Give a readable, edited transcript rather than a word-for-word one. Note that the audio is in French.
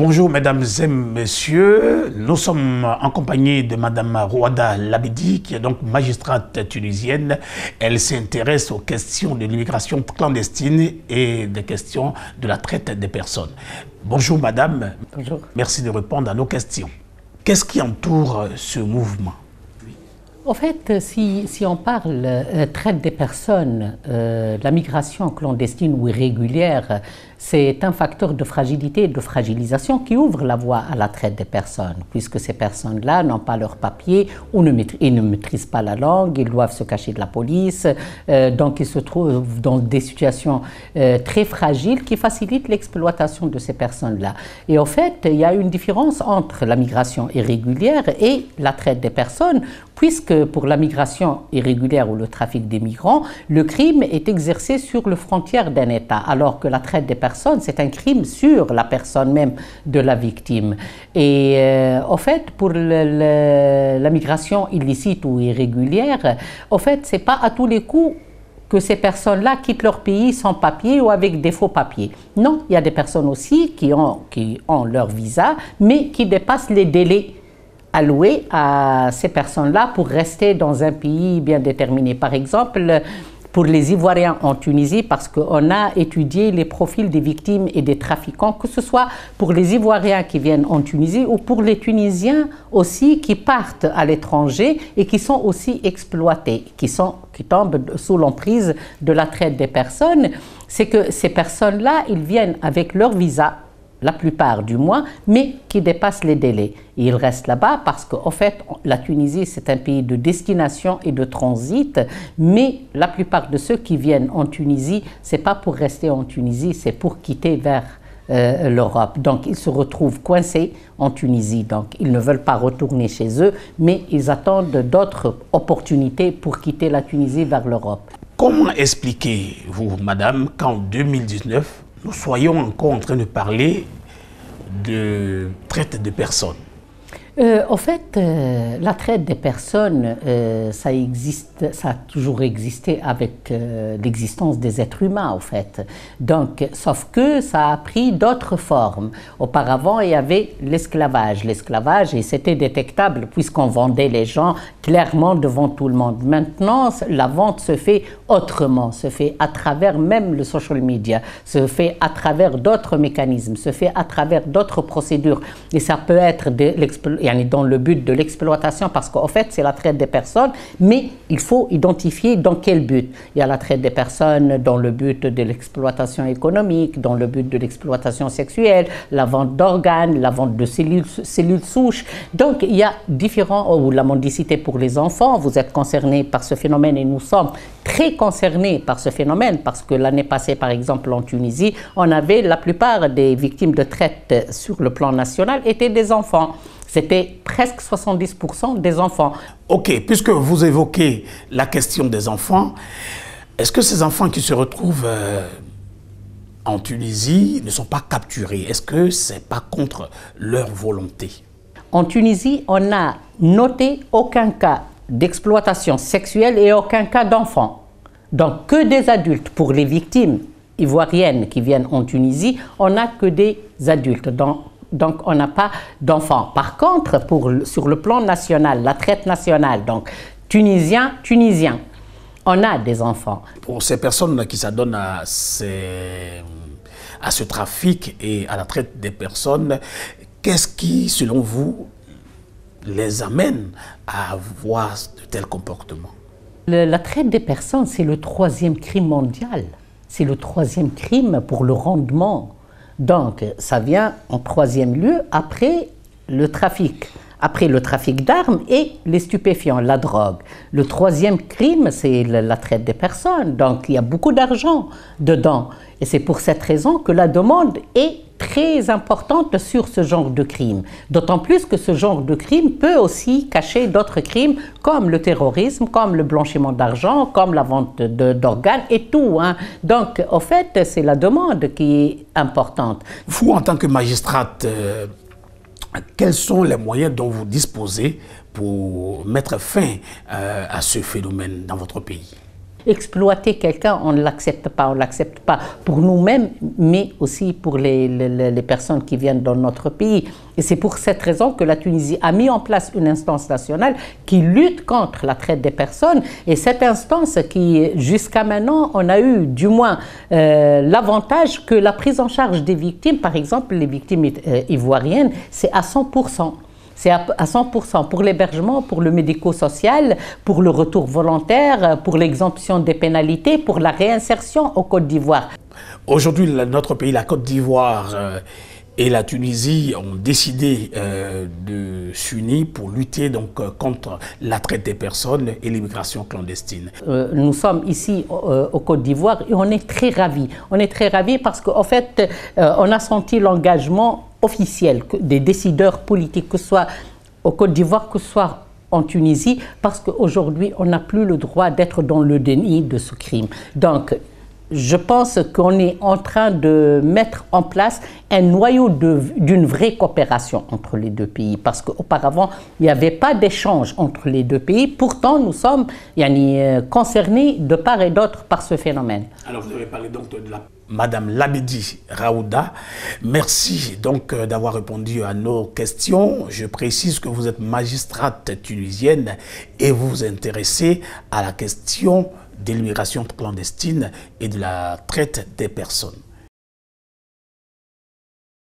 Bonjour mesdames et messieurs, nous sommes en compagnie de madame Rouada Labidi, qui est donc magistrate tunisienne. Elle s'intéresse aux questions de l'immigration clandestine et des questions de la traite des personnes. Bonjour madame. Bonjour. Merci de répondre à nos questions. Qu'est-ce qui entoure ce mouvement? En fait, si on parle traite des personnes, la migration clandestine ou irrégulière, c'est un facteur de fragilité et de fragilisation qui ouvre la voie à la traite des personnes, puisque ces personnes-là n'ont pas leurs papiers ou ne maîtrisent pas la langue, ils doivent se cacher de la police, donc ils se trouvent dans des situations très fragiles qui facilitent l'exploitation de ces personnes-là. Et en fait, il y a une différence entre la migration irrégulière et la traite des personnes, puisque pour la migration irrégulière ou le trafic des migrants, le crime est exercé sur les frontières d'un État, alors que la traite des personnes, c'est un crime sur la personne même de la victime. Et en fait, pour la migration illicite ou irrégulière, en fait, c'est pas à tous les coups que ces personnes-là quittent leur pays sans papier ou avec des faux papiers. Non, il y a des personnes aussi qui ont leur visa, mais qui dépassent les délais alloués à ces personnes-là pour rester dans un pays bien déterminé. Par exemple, pour les Ivoiriens en Tunisie, parce qu'on a étudié les profils des victimes et des trafiquants, que ce soit pour les Ivoiriens qui viennent en Tunisie ou pour les Tunisiens aussi qui partent à l'étranger et qui sont aussi exploités, qui tombent sous l'emprise de la traite des personnes. C'est que ces personnes-là, ils viennent avec leur visa, la plupart du moins, mais qui dépassent les délais. Et ils restent là-bas parce qu'en fait, la Tunisie, c'est un pays de destination et de transit, mais la plupart de ceux qui viennent en Tunisie, c'est pas pour rester en Tunisie, c'est pour quitter vers l'Europe. Donc, ils se retrouvent coincés en Tunisie. Donc, ils ne veulent pas retourner chez eux, mais ils attendent d'autres opportunités pour quitter la Tunisie vers l'Europe. Comment expliquez-vous, madame, qu'en 2019, nous soyons encore en train de parler de traite de personnes? En fait, la traite des personnes, ça a toujours existé avec l'existence des êtres humains, en fait. Donc, sauf que ça a pris d'autres formes. Auparavant, il y avait l'esclavage. L'esclavage, et c'était détectable puisqu'on vendait les gens clairement devant tout le monde. Maintenant, la vente se fait autrement, se fait à travers même le social media, se fait à travers d'autres mécanismes, se fait à travers d'autres procédures. Et ça peut être dans le but de l'exploitation, parce qu'en fait, c'est la traite des personnes, mais il faut identifier dans quel but. Il y a la traite des personnes dans le but de l'exploitation économique, dans le but de l'exploitation sexuelle, la vente d'organes, la vente de cellules souches. Donc, il y a différents, ou la mendicité pour les enfants. Vous êtes concernés par ce phénomène et nous sommes très concernés par ce phénomène, parce que l'année passée, par exemple, en Tunisie, on avait la plupart des victimes de traite sur le plan national étaient des enfants. C'était presque 70% des enfants. Ok, puisque vous évoquez la question des enfants, est-ce que ces enfants qui se retrouvent en Tunisie ne sont pas capturés? Est-ce que ce n'est pas contre leur volonté? En Tunisie, on n'a noté aucun cas d'exploitation sexuelle et aucun cas d'enfants. Donc que des adultes. Pour les victimes ivoiriennes qui viennent en Tunisie, on n'a que des adultes. Donc, on n'a pas d'enfants. Par contre, sur le plan national, la traite nationale, donc tunisien, on a des enfants. Pour ces personnes qui s'adonnent à ce trafic et à la traite des personnes, qu'est-ce qui, selon vous, les amène à avoir de tels comportements? La traite des personnes, c'est le 3e crime mondial. C'est le 3e crime pour le rendement. Donc, ça vient en 3e lieu après le trafic d'armes et les stupéfiants, la drogue. Le 3e crime, c'est la traite des personnes. Donc, il y a beaucoup d'argent dedans. Et c'est pour cette raison que la demande est très importante sur ce genre de crime. D'autant plus que ce genre de crime peut aussi cacher d'autres crimes comme le terrorisme, comme le blanchiment d'argent, comme la vente d'organes et tout. Donc, en fait, c'est la demande qui est importante. Vous, en tant que magistrate, quels sont les moyens dont vous disposez pour mettre fin à ce phénomène dans votre pays? Exploiter quelqu'un, on ne l'accepte pas. On ne l'accepte pas pour nous-mêmes, mais aussi pour les personnes qui viennent dans notre pays. Et c'est pour cette raison que la Tunisie a mis en place une instance nationale qui lutte contre la traite des personnes. Et cette instance qui, jusqu'à maintenant, on a eu du moins l'avantage que la prise en charge des victimes, par exemple les victimes ivoiriennes, c'est à 100%. C'est à 100% pour l'hébergement, pour le médico-social, pour le retour volontaire, pour l'exemption des pénalités, pour la réinsertion au Côte d'Ivoire. Aujourd'hui, notre pays, la Côte d'Ivoire et la Tunisie ont décidé de s'unir pour lutter donc, contre la traite des personnes et l'immigration clandestine. Nous sommes ici au Côte d'Ivoire et on est très ravis. On est très ravis parce qu'en fait, on a senti l'engagement officiel des décideurs politiques, que ce soit au Côte d'Ivoire, que ce soit en Tunisie, parce qu'aujourd'hui, on n'a plus le droit d'être dans le déni de ce crime. Donc, je pense qu'on est en train de mettre en place un noyau d'une vraie coopération entre les deux pays, parce qu'auparavant, il n'y avait pas d'échange entre les deux pays. Pourtant, nous sommes concernés de part et d'autre par ce phénomène. Alors, vous avez parlé donc de Madame Labidi Raouda. Merci donc d'avoir répondu à nos questions. Je précise que vous êtes magistrate tunisienne et vous vous intéressez à la question de l'immigration clandestine et de la traite des personnes.